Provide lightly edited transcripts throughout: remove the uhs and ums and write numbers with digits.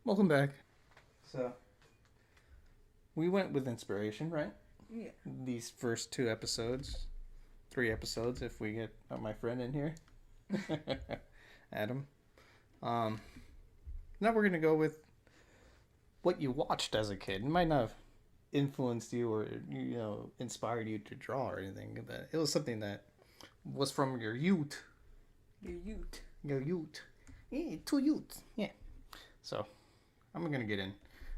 Welcome back. So, we went with inspiration, right? Yeah. These first two episodes, three episodes if we get my friend in here, Adam. Um, Now we're gonna go with what you watched as a kid. It might not have influenced you or inspired you to draw or anything, but it was something that was from your youth. Your youth. Your youth. Yeah, two youth. Yeah. So I'm gonna get in.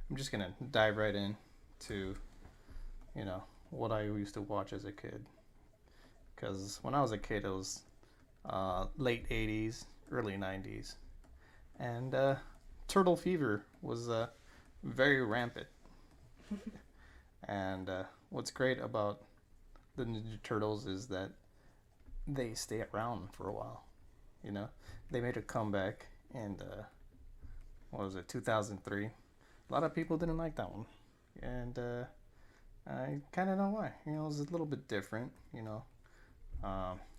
I'm just gonna dive right in to what I used to watch as a kid. Because when I was a kid, it was late '80s, early '90s, and turtle fever was very rampant. And what's great about the Ninja Turtles is that they stay around for a while. You know, they made a comeback in what was it, 2003. A lot of people didn't like that one, and I kind of know why. It was a little bit different.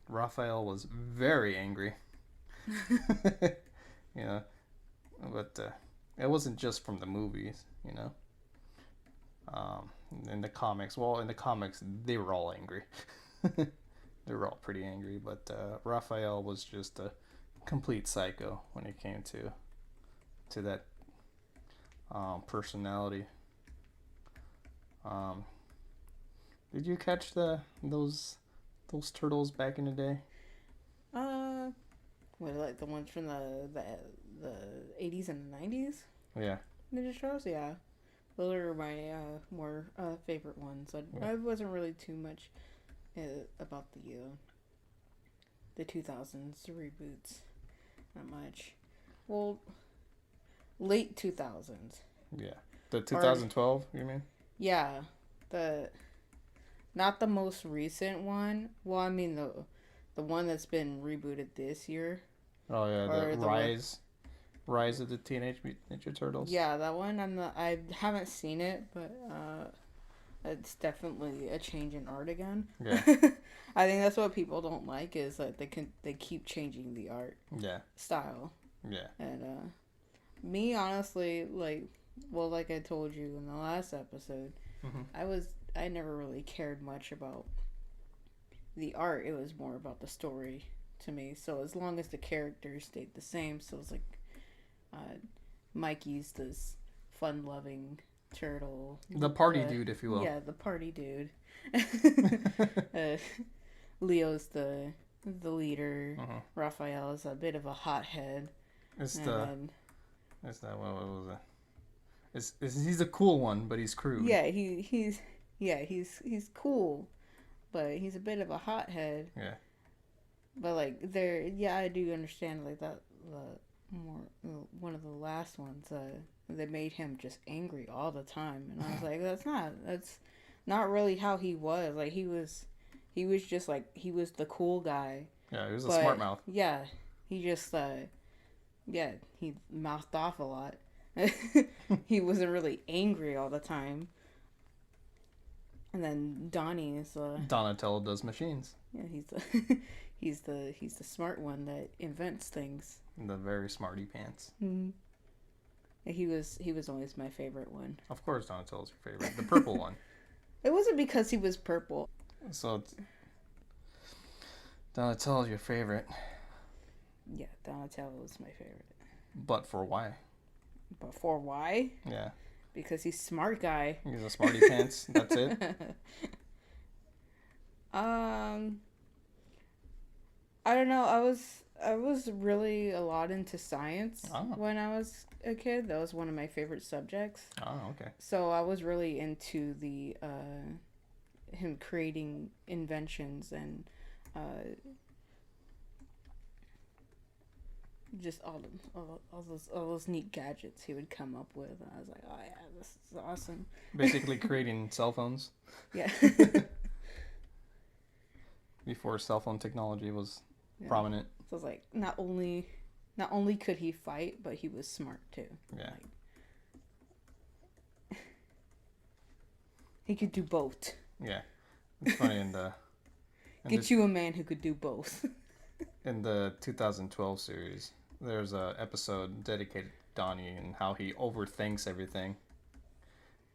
Raphael was very angry. you know, but it wasn't just from the movies. Um, in the comics, they were all angry. They were all pretty angry, but Raphael was just a complete psycho when it came to that personality. Um, did you catch those turtles back in the day? Uh, what, like the ones from the 80s and 90s? Yeah. Ninja Turtles? Yeah. Those are my more favorite ones. Yeah. I wasn't really too much about the 2000s reboots. Not much. Well, late 2000s. Yeah. The Or, 2012, you mean? yeah. The Not the most recent one. Well, I mean the one that's been rebooted this year. Oh yeah, the Or the one. Rise of the Teenage Mutant Ninja Turtles. Yeah, that one. I haven't seen it, but it's definitely a change in art again. Yeah. I think that's what people don't like is that they keep changing the art Yeah. style. Yeah. And me honestly, like I told you in the last episode, Mm-hmm. I never really cared much about the art. It was more about the story to me. So as long as the characters stayed the same, so it's like uh, Mikey's this fun-loving turtle. The party dude, if you will. Yeah, the party dude. uh, Leo's the leader. Uh-huh. Raphael is a bit of a hothead. It's And the then, it's that what was it? He's a cool one, but he's crude. yeah, he's cool, but he's a bit of a hothead. Yeah. But like yeah, I do understand like that the more one of the last ones they made him just angry all the time, and I was like, that's not really how he was. Like he was just like he was the cool guy. Yeah, he was a But smart mouth. yeah, he just yeah, he mouthed off a lot. He wasn't really angry all the time. And then Donnie is Donatello does machines. yeah, he's the smart one that invents things. The very smarty pants. Mm-hmm. He was always my favorite one. Of course, Donatello's your favorite. The purple one. It wasn't because he was purple. So Donatello's your favorite, Yeah, Donatello was my favorite. but for why? But for why? Yeah, Because he's smart guy. he's a smarty pants. That's it. um, I don't know. I was really a lot into science Oh. when I was a kid. That was one of my favorite subjects. Oh, okay. So I was really into the him creating inventions and just all those neat gadgets he would come up with. And I was like, oh yeah, this is awesome. Basically, creating cell phones Yeah. before cell phone technology was Yeah. prominent. So it's like not only could he fight, but he was smart too. Yeah. Like, he could do both. Yeah, it's funny in the Get you a man who could do both. in the 2012 series. There's a episode dedicated Donnie and how he overthinks everything.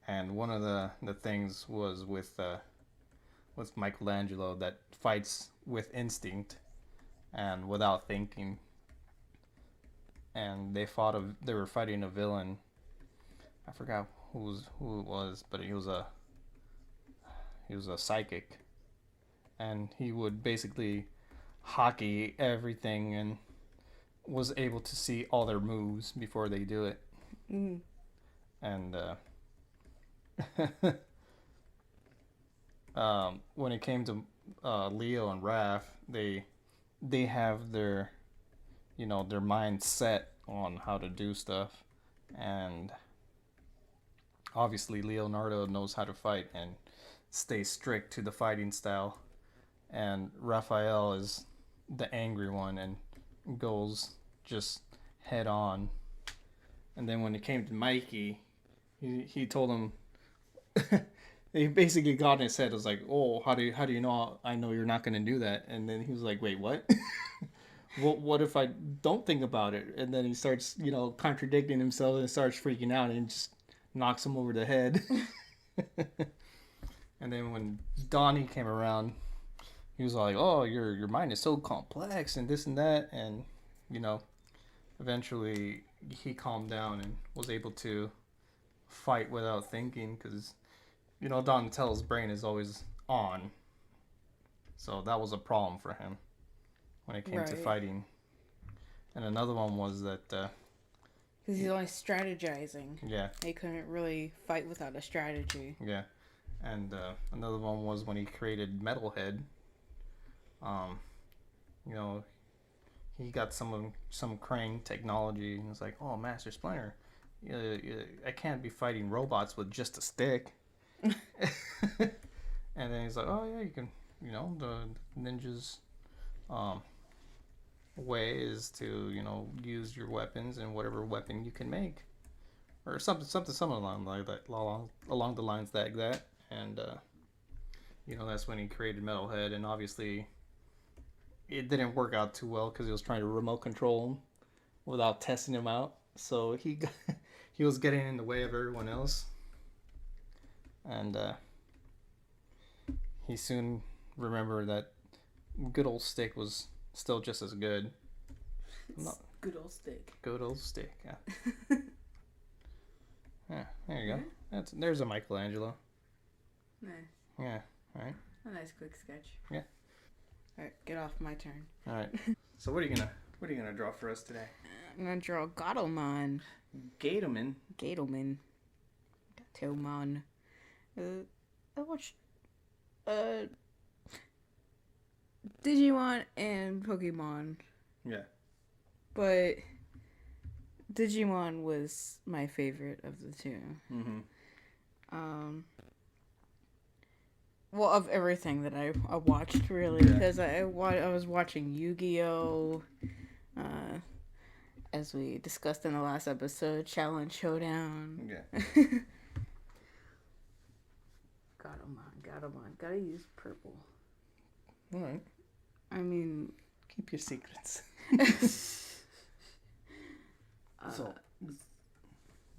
And one of the things was with Michelangelo that fights with instinct and without thinking. And they were fighting a villain. I forgot who it was, but he was a psychic, and he would basically hockey everything and was able to see all their moves before they do it. Mm. And when it came to Leo and Raph, they have their their mind set on how to do stuff, and obviously Leonardo knows how to fight and stay strict to the fighting style, and Raphael is the angry one and goes just head on. And then when it came to Mikey, he told him he basically got in his head. It was like, oh, how do you know I know you're not going to do that? And then he was like, wait, what? What if I don't think about it? And then he starts, contradicting himself and starts freaking out and just knocks him over the head. And then when Donnie came around, he was like, oh, your mind is so complex and this and that. And, eventually he calmed down and was able to fight without thinking because, Donatello's brain is always on. So that was a problem for him when it came to fighting. And another one was that... because he's always strategizing. Yeah. He couldn't really fight without a strategy. Yeah. And another one was when he created Metalhead. He got some Krang technology and was like, oh, Master Splinter, I can't be fighting robots with just a stick. And then he's like, oh yeah, you can, the ninja's way is to, use your weapons and whatever weapon you can make, or something along like that, along the lines like that. And that's when he created Metalhead, and obviously it didn't work out too well because he was trying to remote control him without testing him out. So he was getting in the way of everyone else, and he soon remembered that good old stick was still just as good. Good old stick. Good old stick. Yeah. Yeah. There you go. There's a Michelangelo. Nice. Yeah. All right. A nice quick sketch. Yeah. All right, get off my turn. All right. So what are you gonna draw for us today? I'm gonna draw Gatoman. Gatoman. Gatoman. I watched Digimon and Pokemon. Yeah. But Digimon was my favorite of the two. Mm-hmm. Well, of everything that I watched, really, because I was watching Yu-Gi-Oh! As we discussed in the last episode, Challenge Showdown. Yeah. Gatomon. Gotta use purple. All right. I mean... Keep your secrets. So,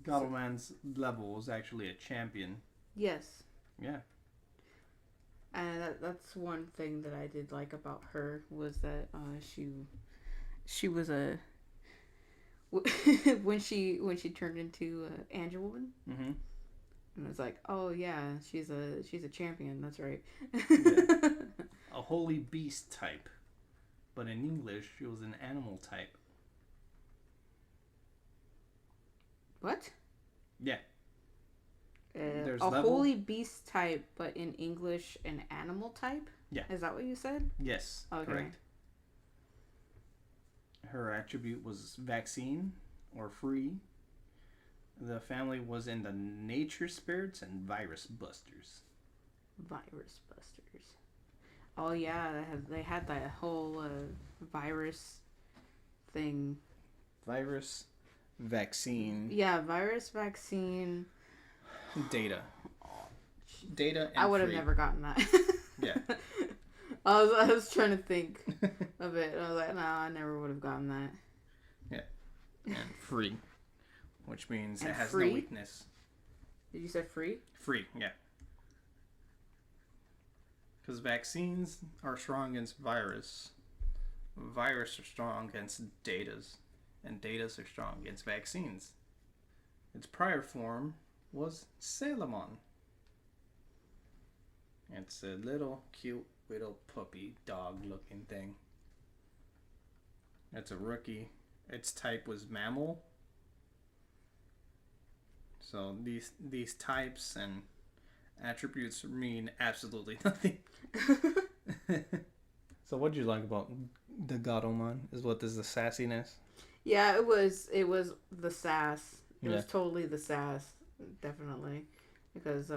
Gatoman's level was actually a champion. Yes. Yeah. And that's one thing that I did like about her was that she was a when she turned into Angelwoman. Mm-hmm. And it's like, oh yeah, she's a champion. That's right. Yeah. A holy beast type, but in English she was an animal type. What? Yeah. A holy beast type, but in English, an animal type? Yeah. Is that what you said? Yes, okay. Correct. Her attribute was vaccine, or free. The family was in the nature spirits and virus busters. Virus busters. Oh yeah, they had that whole virus thing. Virus, vaccine. Yeah, virus, vaccine. Data. And I would have free. never gotten that. Yeah. I was trying to think of it. I was like, no, I never would have gotten that. Yeah. And free. which means And it has free? no weakness. Did you say free? Free, yeah. Because vaccines are strong against virus. Virus are strong against datas. And datas are strong against vaccines. Its prior form was Salamon. It's a little cute little puppy dog looking thing. It's a rookie. Its type was mammal. So these types and attributes mean absolutely nothing. So what do you like about the Gatomon? Is what is the sassiness? Yeah, it was the sass. It Yeah. was totally the sass, definitely, because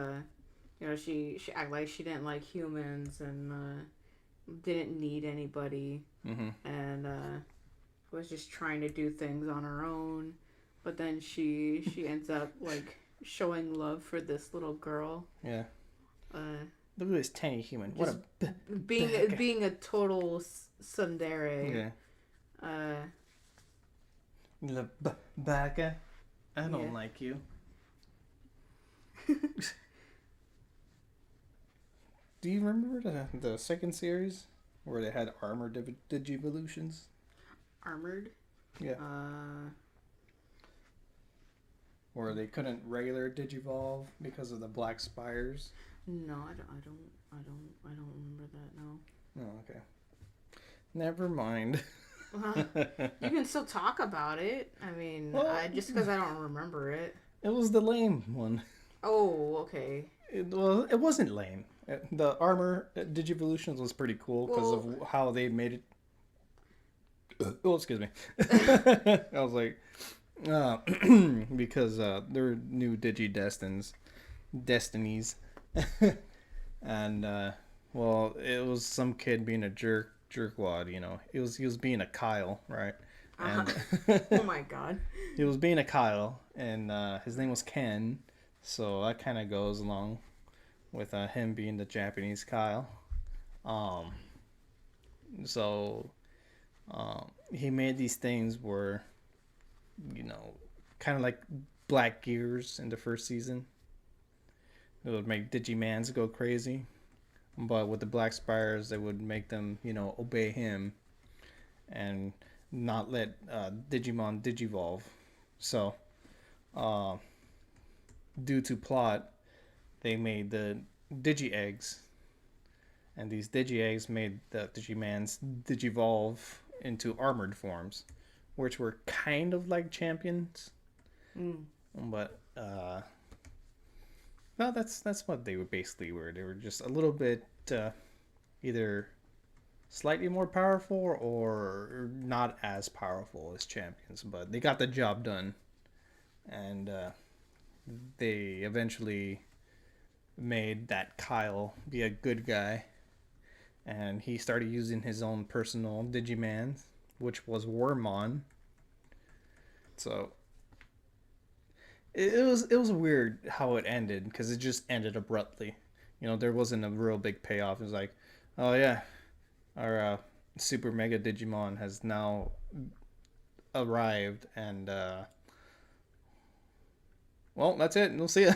she acted like she didn't like humans and didn't need anybody, Mm-hmm. and was just trying to do things on her own. But then she ends up like showing love for this little girl. Yeah. Uh, Look at this tiny human. What Just a bag. being a total tsundere. Yeah. Uh, The baka. I don't Yeah. like you. Do you remember the second series where they had armor digivolutions? Armored. Yeah. Where they couldn't regular digivolve because of the black spires. No, I don't remember that. No. Oh, okay. Never mind. You can still talk about it. I mean, Well- just because I don't remember it. It was the lame one. Oh, okay. It wasn't lame. The armor digivolutions was pretty cool because of how they made it. Oh, excuse me. I was like, because they're new destinies, and well, it was some kid being a jerkwad. You know, he was being a Kyle, right? And Oh my god. he was being a Kyle, and his name was Ken, so that kind of goes along with him being the Japanese Kyle. So he made these things where, you know, kind of like Black Gears in the first season. It would make Digimans go crazy, but with the Black Spires, it would make them, you know, obey him and not let Digimon digivolve. So, due to plot, they made the Digi Eggs, and these Digi Eggs made the Digimans digivolve into armored forms, which were kind of like champions, but no, that's what they were basically were. They were just a little bit either slightly more powerful or not as powerful as champions, but they got the job done, and they eventually made that Kyle be a good guy, and he started using his own personal Digiman, which was Wormmon. So it was weird how it ended, because it just ended abruptly. You know, there wasn't a real big payoff. It was like, oh yeah, our super mega Digimon has now arrived, and well, that's it. We'll see ya.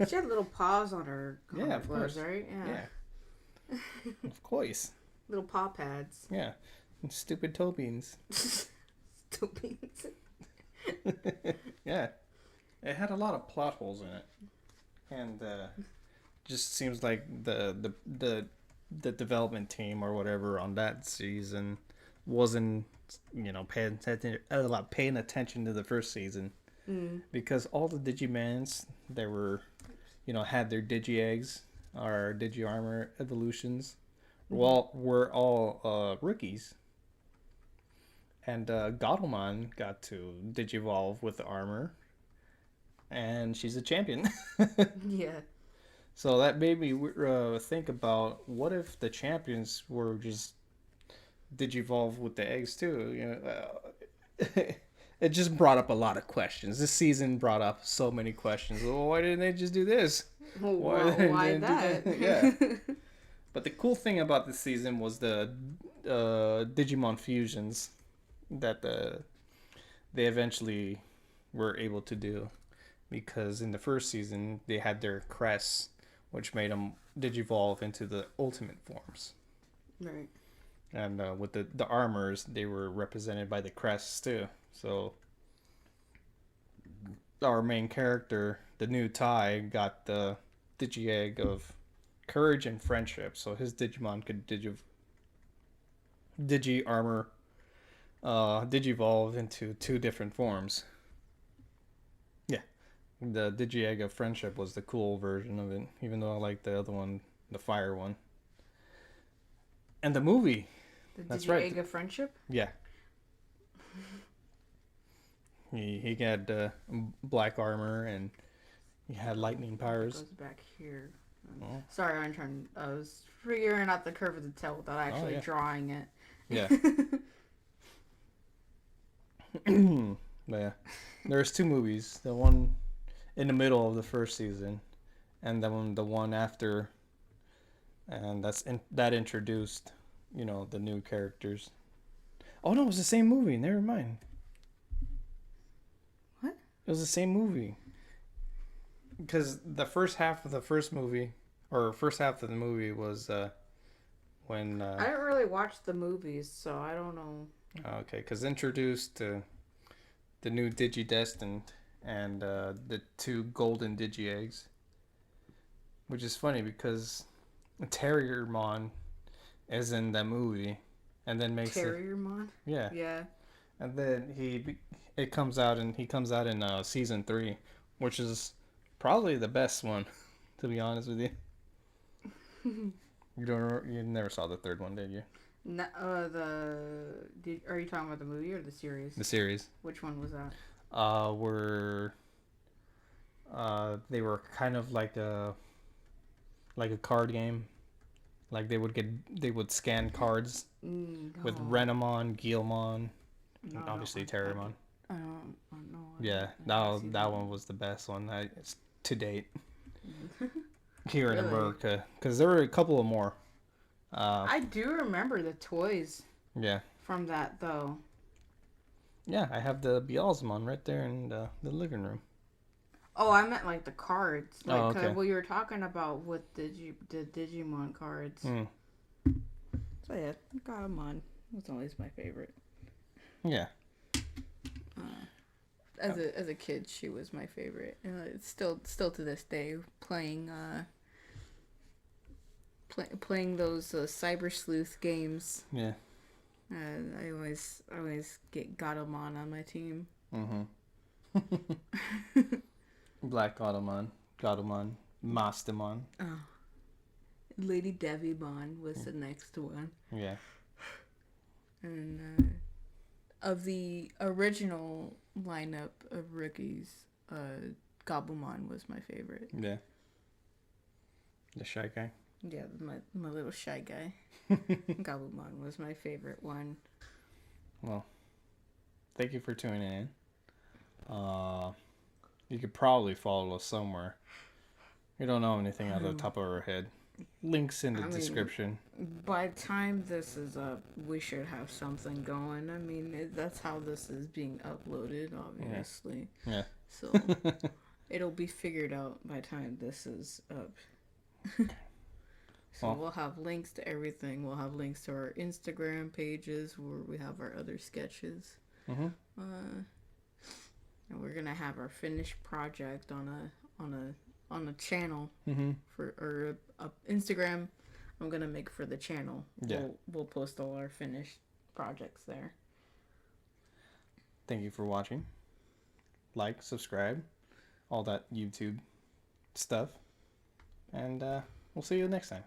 She had little paws on her Yeah, of flares, course. right? Yeah. Of course. Little paw pads. Yeah. Stupid toe beans. Stupid. Yeah. It had a lot of plot holes in it. And just seems like the development team or whatever on that season wasn't, you know, paying attention to the first season. Because all the Digimans that were, you know, had their Digi Eggs or Digi Armor evolutions, were all rookies. And Gatomon got to Digivolve with the armor, and she's a champion. Yeah. So that made me think about, what if the champions were just Digivolve with the eggs too? You know, it just brought up a lot of questions. This season brought up so many questions. Well, why didn't they just do this? Why didn't they that? do that? Yeah. But the cool thing about this season was the Digimon fusions that they eventually were able to do, because in the first season they had their crests, which made them digivolve into the ultimate forms. Right. And with the armors, they were represented by the crests too. So our main character, the new Tai, got the Digi-Egg of courage and friendship. So his Digimon could Digi-Armor, Digivolve into 2 different forms. Yeah. The Digi-Egg of friendship was the cool version of it, even though I like the other one, the fire one. And the movie. That's right. Egg of friendship? Yeah. He had black armor and he had lightning powers. It goes back here. Sorry, I was figuring out the curve of the tail without actually drawing it. Yeah. But yeah, there's 2 movies. The one in the middle of the first season, and then the one after, and that introduced, the new characters. Oh no, it was the same movie. Never mind. What? It was the same movie. Because the first half of the first movie, or first half of the movie was when. I didn't really watch the movies, so I don't know. Okay, because introduced the new Digidestined and the 2 golden Digi-Eggs, which is funny because Terriermon is in that movie, and then makes Terriermon? Yeah. Yeah. And then he comes out in season 3, which is probably the best one, to be honest with you. You never saw the 3rd one, did you? No, are you talking about the movie or the series? The series. Which one was that? They were kind of like a card game. Like they would scan cards with Renamon, Guilmon, and obviously Terriermon. I don't know. Yeah, that one was the best one to date here in America, because there were a couple of more. I do remember the toys. Yeah. From that though. Yeah, I have the Beelzemon right there in the living room. Oh, I meant like the cards. Like, okay. Well, you were talking about with the Digimon cards. Mm. So yeah, Gatomon was always my favorite. Yeah. As a kid, she was my favorite. It's still to this day playing those Cyber Sleuth games. Yeah. I always get Gatomon on my team. Mhm. Black Gatomon, Mastamon. Oh. Lady Devimon was the next one. Yeah. And of the original lineup of rookies, Gabumon was my favorite. Yeah. The shy guy. Yeah, my little shy guy. Gabumon was my favorite one. Well, thank you for tuning in. You could probably follow us somewhere. We don't know anything out of the top of our head. Links in the description. By the time this is up, we should have something going. I mean, that's how this is being uploaded, obviously. Yeah. So it'll be figured out by the time this is up. So we'll have links to everything. We'll have links to our Instagram pages where we have our other sketches. Mm-hmm. And we're gonna have our finished project on a channel for a Instagram. I'm gonna make for the channel. Yeah. We'll post all our finished projects there. Thank you for watching. Like, subscribe, all that YouTube stuff, and we'll see you next time.